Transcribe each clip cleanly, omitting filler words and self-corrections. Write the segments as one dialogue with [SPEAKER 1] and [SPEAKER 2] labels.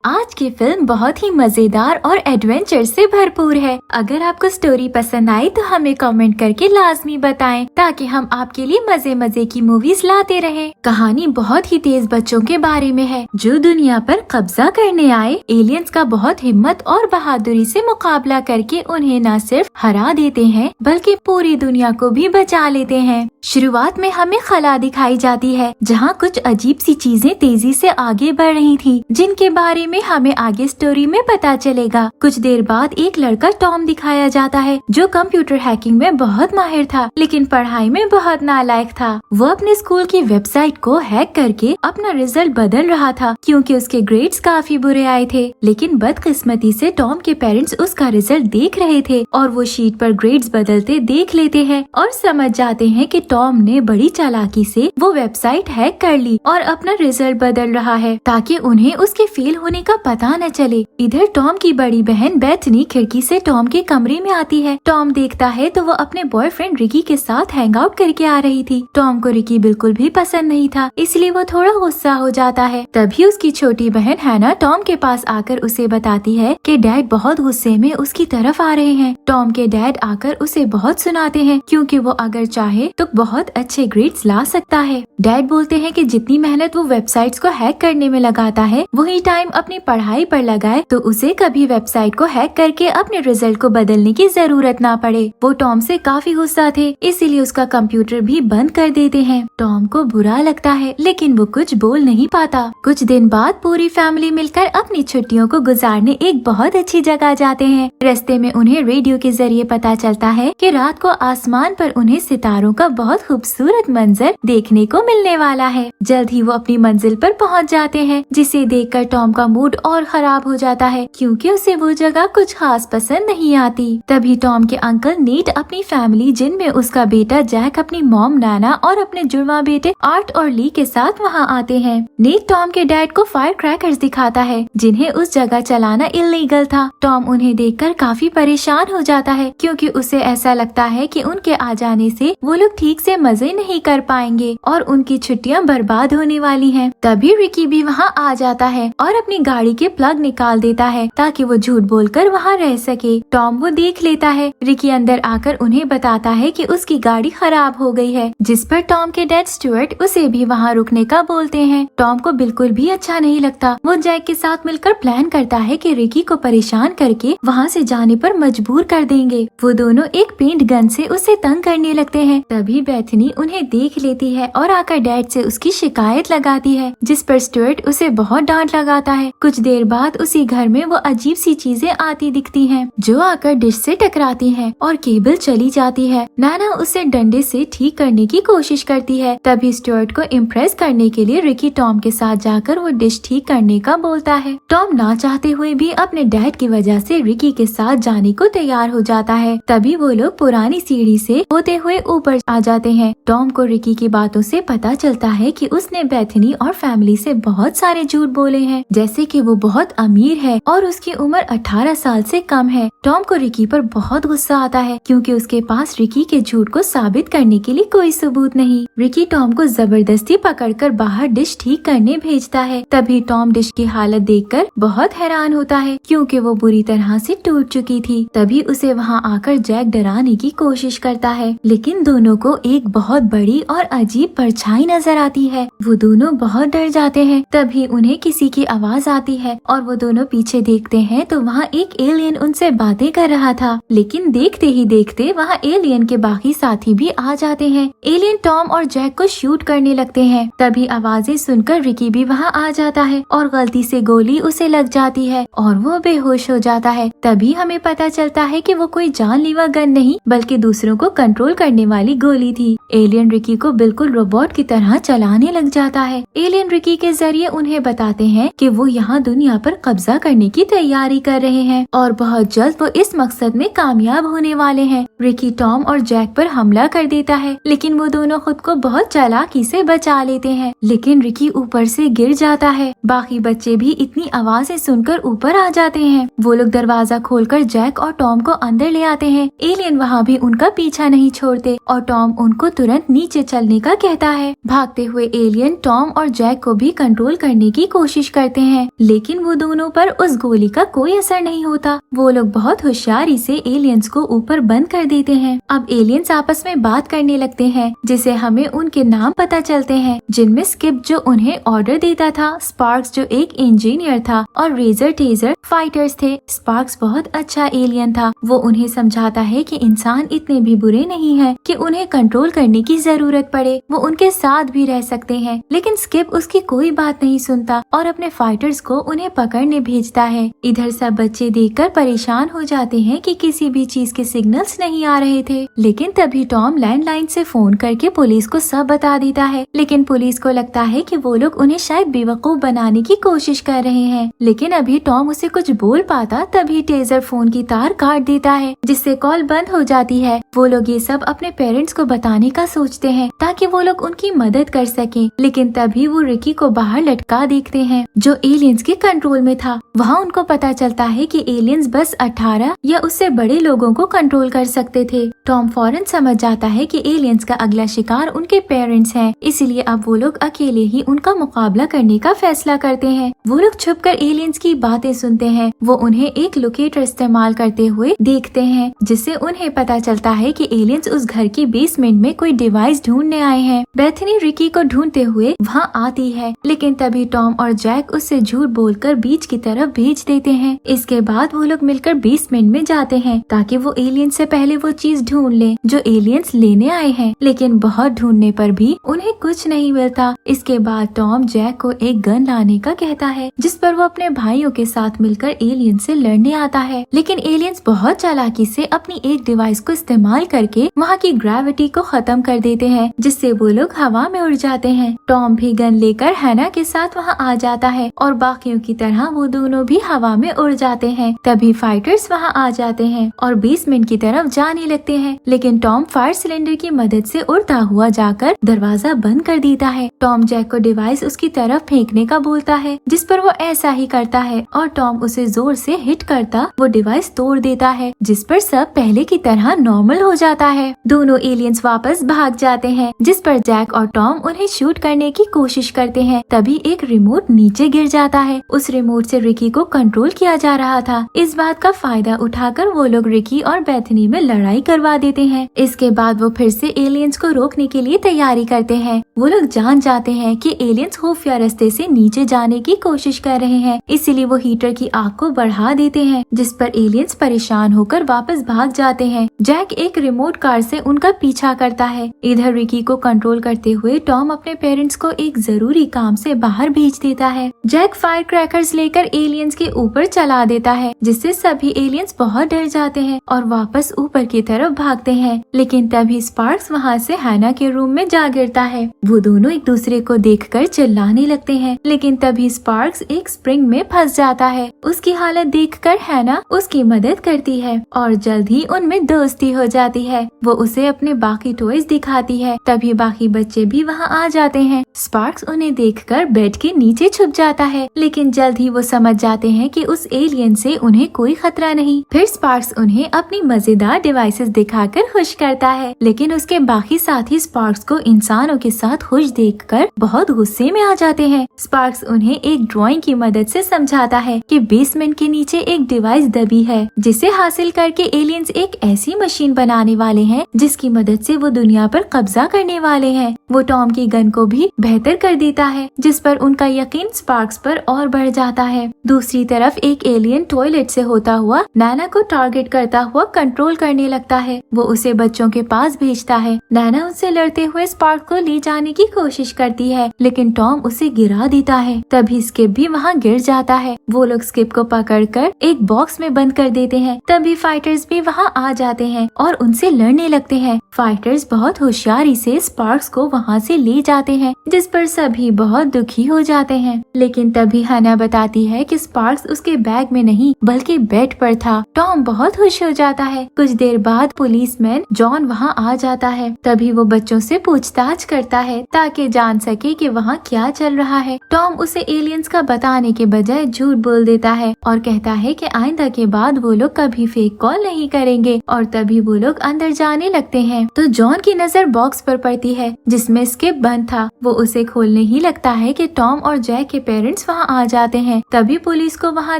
[SPEAKER 1] आज की फिल्म बहुत ही मजेदार और एडवेंचर से भरपूर है। अगर आपको स्टोरी पसंद आई तो हमें कमेंट करके लाजमी बताएं ताकि हम आपके लिए मजे मजे की मूवीज लाते रहें। कहानी बहुत ही तेज बच्चों के बारे में है जो दुनिया पर कब्जा करने आए एलियंस का बहुत हिम्मत और बहादुरी से मुकाबला करके उन्हें न सिर्फ हरा देते हैं बल्कि पूरी दुनिया को भी बचा लेते हैं। शुरुआत में हमें खला दिखाई जाती है जहाँ कुछ अजीब सी चीजें तेजी से आगे बढ़ रही थी, जिनके बारे में हमें आगे स्टोरी में पता चलेगा। कुछ देर बाद एक लड़का टॉम दिखाया जाता है जो कंप्यूटर हैकिंग में बहुत माहिर था लेकिन पढ़ाई में बहुत नालायक था। वो अपने स्कूल की वेबसाइट को हैक करके अपना रिजल्ट बदल रहा था क्योंकि उसके ग्रेड्स काफी बुरे आए थे। लेकिन बदकिस्मती से टॉम के पेरेंट्स उसका रिजल्ट देख रहे थे और वो शीट पर ग्रेड्स बदलते देख लेते हैं और समझ जाते हैं कि टॉम ने बड़ी चालाकी से वो वेबसाइट हैक कर ली और अपना रिजल्ट बदल रहा है ताकि उन्हें उसके फेल होने का पता न चले। इधर टॉम की बड़ी बहन बेथनी खिड़की से टॉम के कमरे में आती है। टॉम देखता है तो वो अपने बॉयफ्रेंड रिकी के साथ हैंग आउट करके आ रही थी। टॉम को रिकी बिल्कुल भी पसंद नहीं था, इसलिए वो थोड़ा गुस्सा हो जाता है। तभी उसकी छोटी बहन हैना टॉम के पास आकर उसे बताती है कि डैड बहुत गुस्से में उसकी तरफ आ रहे हैं। टॉम के डैड आकर उसे बहुत सुनाते हैं क्योंकि वो अगर चाहे तो बहुत अच्छे ग्रेड्स ला सकता है। डैड बोलते हैं कि जितनी मेहनत वो वेबसाइट्स को हैक करने में लगाता है वही टाइम अपनी पढ़ाई पर लगाए तो उसे कभी वेबसाइट को हैक करके अपने रिजल्ट को बदलने की जरूरत ना पड़े। वो टॉम से काफी गुस्सा थे, इसीलिए उसका कंप्यूटर भी बंद कर देते हैं। टॉम को बुरा लगता है लेकिन वो कुछ बोल नहीं पाता। कुछ दिन बाद पूरी फैमिली मिलकर अपनी छुट्टियों को गुजारने एक बहुत अच्छी जगह जाते हैं। रास्ते में उन्हें रेडियो के जरिए पता चलता है कि रात को आसमान पर उन्हें सितारों का बहुत खूबसूरत मंजर देखने को मिलने वाला है। जल्द ही वो अपनी मंजिल पर पहुंच जाते हैं, जिसे देखकर टॉम का मूड और खराब हो जाता है क्योंकि उसे वो जगह कुछ खास पसंद नहीं आती। तभी टॉम के अंकल नीट अपनी फैमिली जिनमें उसका बेटा जैक, अपनी मॉम नाना और अपने जुड़वा बेटे आर्ट और ली के साथ वहाँ आते हैं। नीट टॉम के डैड को फायर क्रैकर्स दिखाता है जिन्हें उस जगह चलाना इल्लीगल था। टॉम उन्हें देखकर काफी परेशान हो जाता है क्योंकि उसे ऐसा लगता है कि उनके आ जाने से वो लोग ठीक से मजे नहीं कर पाएंगे और उनकी छुट्टियां बर्बाद होने वाली हैं। तभी रिकी भी वहाँ आ जाता है और अपनी गाड़ी के प्लग निकाल देता है ताकि वो झूठ बोलकर वहाँ रह सके। टॉम वो देख लेता है। रिकी अंदर आकर उन्हें बताता है कि उसकी गाड़ी खराब हो गई है, जिस पर टॉम के डैड स्टुअर्ट उसे भी वहाँ रुकने का बोलते हैं। टॉम को बिल्कुल भी अच्छा नहीं लगता। वो जैक के साथ मिलकर प्लान करता है कि रिकी को परेशान करके वहाँ से जाने पर मजबूर कर देंगे। वो दोनों एक पेंट गन से उसे तंग करने लगते हैं। तभी बेथनी उन्हें देख लेती है और आकर डैड से उसकी शिकायत लगाती है, जिस पर स्टुअर्ट उसे बहुत डांट लगाता है। कुछ देर बाद उसी घर में वो अजीब सी चीजें आती दिखती हैं, जो आकर डिश से टकराती हैं और केबल चली जाती है। नाना उसे डंडे से ठीक करने की कोशिश करती है। तभी स्टुअर्ट को इम्प्रेस करने के लिए रिकी टॉम के साथ जाकर वो डिश ठीक करने का बोलता है। टॉम ना चाहते हुए भी अपने डैड की वजह से रिकी के साथ जाने को तैयार हो जाता है। तभी वो लोग पुरानी सीढ़ी से होते हुए ऊपर आ जाते हैं। टॉम को रिकी की बातों से पता चलता है कि उसने बेथनी और फैमिली से बहुत सारे झूठ बोले हैं, जैसे कि वो बहुत अमीर है और उसकी उम्र 18 साल से कम है। टॉम को रिकी पर बहुत गुस्सा आता है क्योंकि उसके पास रिकी के झूठ को साबित करने के लिए कोई सबूत नहीं। रिकी टॉम को जबरदस्ती पकड़कर बाहर डिश ठीक करने भेजता है। तभी टॉम डिश की हालत देखकर बहुत हैरान होता है क्योंकि वो बुरी तरह से टूट चुकी थी। तभी उसे वहाँ आकर जैक डराने की कोशिश करता है, लेकिन दोनों को एक बहुत बड़ी और अजीब परछाई नजर आती है। वो दोनों बहुत डर जाते हैं। तभी उन्हें किसी की आवाज आती है और वो दोनों पीछे देखते हैं तो वहाँ एक एलियन उनसे बातें कर रहा था। लेकिन देखते ही देखते वहाँ एलियन के बाकी साथी भी आ जाते हैं। एलियन टॉम और जैक को शूट करने लगते हैं। तभी आवाजें सुनकर रिकी भी वहाँ आ जाता है और गलती से गोली उसे लग जाती है और वो बेहोश हो जाता है। तभी हमें पता चलता है कि वो कोई जानलेवा गन नहीं बल्कि दूसरों को कंट्रोल करने वाली गोली थी। एलियन रिकी को बिल्कुल रोबोट की तरह चलाने लग जाता है। एलियन रिकी के जरिए उन्हें बताते हैं कि वो यहाँ दुनिया पर कब्जा करने की तैयारी कर रहे हैं और बहुत जल्द वो इस मकसद में कामयाब होने वाले हैं। रिकी टॉम और जैक पर हमला कर देता है, लेकिन वो दोनों खुद को बहुत चालाकी से बचा लेते हैं। लेकिन रिकी ऊपर से गिर जाता है। बाकी बच्चे भी इतनी आवाजें सुनकर ऊपर आ जाते हैं। वो लोग दरवाजा खोलकर जैक और टॉम को अंदर ले आते हैं। एलियन वहाँ भी उनका पीछा नहीं छोड़ते और टॉम उनको तुरंत नीचे चलने का कहता है। भागते हुए एलियन टॉम और जैक को भी कंट्रोल करने की कोशिश करते हैं। लेकिन वो दोनों पर उस गोली का कोई असर नहीं होता। वो लोग बहुत होशियारी से एलियंस को ऊपर बंद कर देते हैं। अब एलियंस आपस में बात करने लगते हैं, जिसे हमें उनके नाम पता चलते हैं, जिनमें स्किप जो उन्हें ऑर्डर देता था, स्पार्क्स जो एक इंजीनियर था और रेजर टेजर फाइटर्स थे। स्पार्क्स बहुत अच्छा एलियन था। वो उन्हें समझाता है कि इंसान इतने भी बुरे नहीं हैं कि उन्हें कंट्रोल करने की जरूरत पड़े, वो उनके साथ भी रह सकते हैं। लेकिन स्किप उसकी कोई बात नहीं सुनता और अपने फाइटर्स को उन्हें पकड़ने भेजता है। इधर सब बच्चे देखकर परेशान हो जाते हैं कि किसी भी चीज के सिग्नल्स नहीं आ रहे थे। लेकिन तभी टॉम लैंडलाइन से फोन करके पुलिस को सब बता देता है। लेकिन पुलिस को लगता है कि वो लोग उन्हें शायद बेवकूफ बनाने की कोशिश कर रहे हैं। लेकिन अभी टॉम उसे कुछ बोल पाता तभी टेजर फोन की तार काट देता है, जिससे कॉल बंद हो जाती है। वो लोग ये सब अपने पेरेंट्स को बताने का सोचते हैं ताकि वो लोग उनकी मदद कर सकें। लेकिन तभी वो रिकी को बाहर लटका देखते हैं, जो एलियंस के कंट्रोल में था। वहाँ उनको पता चलता है कि एलियंस बस 18 या उससे बड़े लोगों को कंट्रोल कर सकते थे। टॉम फौरन समझ जाता है कि एलियंस का अगला शिकार उनके पेरेंट्स हैं, इसलिए अब वो लोग अकेले ही उनका मुकाबला करने का फैसला करते हैं। वो लोग छुपकर एलियंस की बातें सुनते हैं। वो उन्हें एक लोकेटर इस्तेमाल करते हुए देखते हैं, जिससे उन्हें पता चलता है कि एलियंस उस घर की बेसमेंट में कोई डिवाइस ढूंढने आए हैं। बेथनी रिकी को ढूंढते हुए वहाँ आती है, लेकिन तभी टॉम और जैक उससे झूठ बोलकर बीच की तरफ भेज देते हैं। इसके बाद वो लोग मिलकर बेसमेंट में जाते हैं ताकि वो एलियंस से पहले वो चीज ढूंढ ले जो एलियंस लेने आए हैं। लेकिन बहुत ढूंढने पर भी उन्हें कुछ नहीं मिलता। इसके बाद टॉम जैक को एक गन लाने का कहता है, जिस पर वो अपने भाइयों के साथ मिलकर एलियंस से लड़ने आता है। लेकिन एलियंस बहुत चालाकी से अपनी एक डिवाइस को इस्तेमाल करके वहाँ की ग्रेविटी को खत्म कर देते हैं, जिससे वो लोग हवा में उड़ जाते हैं। टॉम भी गन लेकर हैना के साथ वहाँ आ जाता है और बाकियों की तरह वो दोनों भी हवा में उड़ जाते हैं। तभी फाइटर्स वहाँ आ जाते हैं और बेसमेंट की तरफ जाने लगते हैं। लेकिन टॉम फायर सिलेंडर की मदद से उड़ता हुआ जाकर दरवाजा बंद कर देता है। टॉम जैक को डिवाइस उसकी तरफ फेंकने का बोलता है, जिस पर वो ऐसा ही करता है और टॉम उसे जोर से हिट करता वो डिवाइस तोड़ देता है, जिस पर सब पहले की तरह नॉर्मल हो जाता है। दोनों एलियंस वापस भाग जाते हैं, जिस पर जैक और टॉम उन्हें शूट करने की कोशिश करते हैं। तभी एक रिमोट नीचे गिर जाता है। उस रिमोट से रिकी को कंट्रोल किया जा रहा था। इस बात का फायदा उठाकर वो लोग रिकी और बेथनी में लड़ाई करवा देते हैं। इसके बाद वो फिर से एलियंस को रोकने के लिए तैयारी करते हैं। वो लोग जान जाते हैं कि एलियंस खुफिया रास्ते से नीचे जाने की कोशिश कर रहे हैं, इसीलिए वो हीटर की आग को बढ़ा देते हैं, जिस पर एलियंस परेशान होकर वापस भाग जाते हैं। जैक एक रिमोट कार से उनका पीछा करता है। इधर रिकी को कंट्रोल करते हुए टॉम अपने पेरेंट्स को एक जरूरी काम से बाहर भेज देता है। जैक फायर क्रैकर्स लेकर एलियंस के ऊपर चला देता है, जिससे सभी एलियंस बहुत डर जाते हैं और वापस ऊपर की तरफ भागते हैं। लेकिन तभी स्पार्क्स वहाँ से हैना के रूम में जा गिरता है। वो दोनों एक दूसरे को देखकर चिल्लाने लगते हैं, लेकिन तभी स्पार्क्स एक स्प्रिंग में फंस जाता है। उसकी हालत देखकर हैना उसकी मदद करती है और जल्द ही उनमें दोस्ती हो जाती है। वो उसे अपने बाकी टॉयज दिखाती है। तभी बाकी बच्चे भी वहाँ आ जाते हैं। स्पार्क्स उन्हें देखकर बेड के नीचे छुप जाता है, लेकिन जल्द ही वो समझ जाते हैं कि उस एलियन से उन्हें कोई खतरा नहीं। फिर स्पार्क्स उन्हें अपनी मजेदार डिवाइसेस दिखाकर खुश करता है, लेकिन उसके बाकी साथी स्पार्क्स को इंसानों के साथ खुश देखकर बहुत गुस्से में आ जाते हैं। स्पार्क्स उन्हें एक ड्राइंग की मदद से समझाता है कि बेसमेंट के नीचे एक डिवाइस दबी है, जिसे हासिल करके एलियंस एक ऐसी मशीन बनाने वाले हैं जिसकी मदद से वो दुनिया पर कब्जा करने वाले हैं। वो टॉम की गन को भी बेहतर कर देता है, जिस पर उनका यकीन स्पार्क्स पर और बढ़ जाता है। दूसरी तरफ एक एलियन टॉयलेट से होता हुआ नैना को टारगेट करता हुआ कंट्रोल करने लगता है। वो उसे बच्चों के पास भेजता है। नैना उससे लड़ते हुए स्पार्क को ले जाने की कोशिश करती है, लेकिन टॉम उसे गिरा देता है। तभी स्किप भी वहाँ गिर जाता है। वो लोग स्किप को पकड़कर एक बॉक्स में बंद कर देते हैं। तभी फाइटर्स भी वहाँ आ जाते हैं और उनसे लड़ने लगते हैं। फाइटर्स बहुत होशियारी से स्पार्क्स को वहाँ से ले जाते हैं, जिस पर सभी बहुत दुखी हो जाते हैं। लेकिन तभी हना बताती है कि स्पार्क्स उसके बैग में नहीं बल्कि बेड पर था। टॉम बहुत खुश हो जाता है। कुछ देर बाद पुलिसमैन जॉन वहाँ आ जाता है। तभी वो बच्चों से पूछताछ करता है ताकि जान सके कि वहाँ क्या चल रहा है। टॉम उसे एलियंस का बताने के बजाय झूठ बोल देता है और कहता है कि आइंदा के बाद वो लोग कभी फेक कॉल नहीं करेंगे। और तभी वो लोग अंदर जाने लगते हैं तो जॉन की नजर बॉक्स पर पड़ती है जिसमें स्किप बंद था। वो उसे खोलने ही लगता है कि टॉम और जैक के पेरेंट्स वहाँ वहाँ आ जाते हैं। तभी पुलिस को वहाँ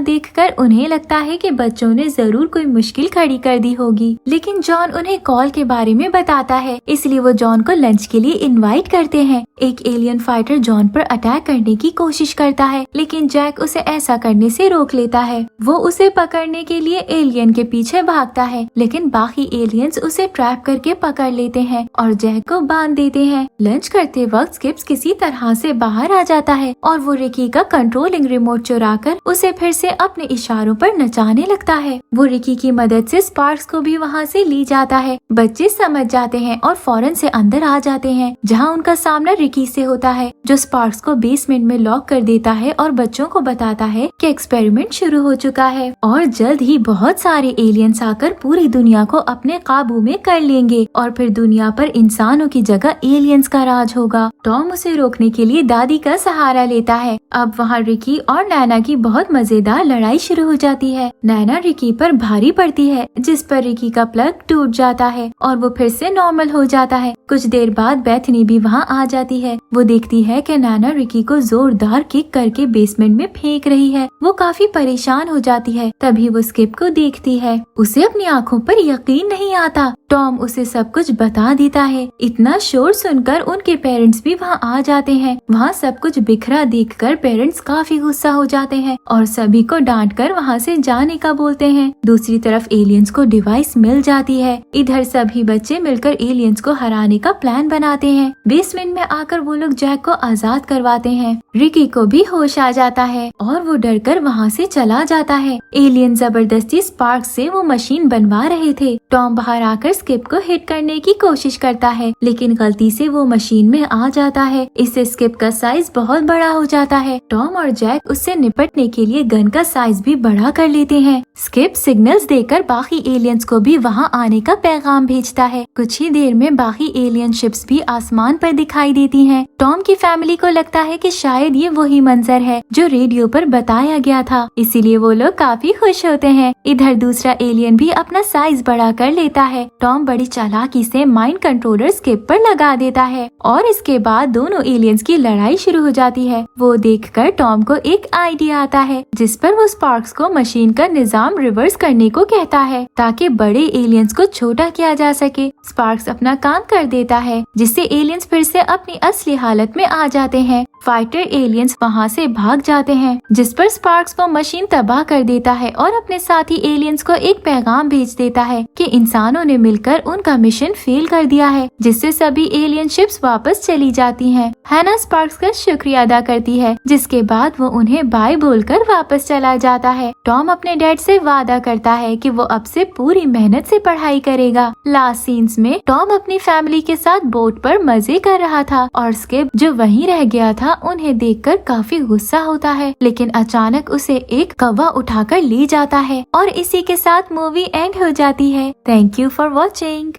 [SPEAKER 1] देखकर उन्हें लगता है कि बच्चों ने जरूर कोई मुश्किल खड़ी कर दी होगी, लेकिन जॉन उन्हें कॉल के बारे में बताता है, इसलिए वो जॉन को लंच के लिए इनवाइट करते हैं। एक एलियन फाइटर जॉन पर अटैक करने की कोशिश करता है, लेकिन जैक उसे ऐसा करने से रोक लेता है। वो उसे पकड़ने के लिए एलियन के पीछे भागता है, लेकिन बाकी एलियंस उसे ट्रैप करके पकड़ लेते हैं और जैक को बांध देते हैं। लंच करते वक्त स्किप्स किसी तरह से बाहर आ जाता है और वो रिकी का कंट्रोलिंग रिमोट चुराकर उसे फिर से अपने इशारों पर नचाने लगता है। वो रिकी की मदद से स्पार्क्स को भी वहाँ से ली जाता है। बच्चे समझ जाते हैं और फौरन से अंदर आ जाते हैं, जहाँ उनका सामना रिकी से होता है, जो स्पार्क्स को बेसमेंट में लॉक कर देता है और बच्चों को बताता है कि एक्सपेरिमेंट शुरू हो चुका है और जल्द ही बहुत सारे एलियंस आकर पूरी दुनिया को अपने काबू में कर लेंगे और फिर दुनिया पर इंसानों की जगह एलियंस का राज होगा। टॉम उसे रोकने के लिए दादी का सहारा लेता है। अब वहाँ रिकी और नैना की बहुत मजेदार लड़ाई शुरू हो जाती है। नैना रिकी पर भारी पड़ती है, जिस पर रिकी का प्लग टूट जाता है और वो फिर से नॉर्मल हो जाता है। कुछ देर बाद बेथनी भी वहाँ आ जाती है। वो देखती है कि नैना रिकी को जोरदार किक करके बेसमेंट में फेंक रही है। वो काफी परेशान हो जाती है। तभी वो स्किप को देखती है। उसे अपनी आँखों पर यकीन नहीं आता। टॉम उसे सब कुछ बता देता है। इतना शोर सुनकर उनके पेरेंट्स भी वहाँ आ जाते हैं। वहाँ सब कुछ बिखरा देखकर पेरेंट्स काफी गुस्सा हो जाते हैं और सभी को डांट कर वहाँ से जाने का बोलते हैं। दूसरी तरफ एलियंस को डिवाइस मिल जाती है। इधर सभी बच्चे मिलकर एलियंस को हराने का प्लान बनाते हैं। बेसमेंट में आकर वो लोग जैक को आजाद करवाते हैं। रिकी को भी होश आ जाता है और वो डरकर वहाँ से चला जाता है। एलियन जबरदस्ती स्पार्क्स से वो मशीन बनवा रहे थे। टॉम बाहर आकर स्किप को हिट करने की कोशिश करता है, लेकिन गलती से वो मशीन में आ जाता है। इससे स्किप का साइज बहुत बड़ा हो जाता है। टॉम और जैक उससे निपटने के लिए गन का साइज भी बड़ा कर लेते हैं। स्किप सिग्नल्स देकर बाकी एलियंस को भी वहाँ आने का पैगाम भेजता है। कुछ ही देर में बाकी एलियन शिप्स भी आसमान पर दिखाई देती हैं। टॉम की फैमिली को लगता है कि शायद ये वही मंजर है जो रेडियो पर बताया गया था, इसीलिए वो लोग काफी खुश होते हैं। इधर दूसरा एलियन भी अपना साइज बड़ा कर लेता है। टॉम बड़ी चालाकी से माइंड कंट्रोलर स्किप पर लगा देता है और इसके बाद दोनों एलियंस की लड़ाई शुरू हो जाती है। वो देखकर टॉम को एक आइडिया आता है, जिस पर वो स्पार्क्स को मशीन का निजाम रिवर्स करने को कहता है ताकि बड़े एलियंस को छोटा किया जा सके। स्पार्क्स अपना काम कर देता है, जिससे एलियंस फिर से अपनी असली हालत में आ जाते हैं। फाइटर एलियंस वहाँ से भाग जाते हैं, जिस पर स्पार्क्स वो मशीन तबाह कर देता है और अपने साथी एलियंस को एक पैगाम भेज देता है कि इंसानों ने मिलकर उनका मिशन फेल कर दिया है, जिससे सभी एलियन शिप्स वापस चली जाती हैं। हैना स्पार्क्स का शुक्रिया अदा करती है, जिसके बाद वो उन्हें बाय बोलकर वापस चला जाता है। टॉम अपने डैड से वादा करता है कि वो अब से पूरी मेहनत से पढ़ाई करेगा। लास्ट सीन्स में टॉम अपनी फैमिली के साथ बोट पर मजे कर रहा था और स्किप जो वहीं रह गया था उन्हें देखकर काफी गुस्सा होता है, लेकिन अचानक उसे एक कौवा उठाकर ले जाता है और इसी के साथ मूवी एंड हो जाती है। Thank you for watching.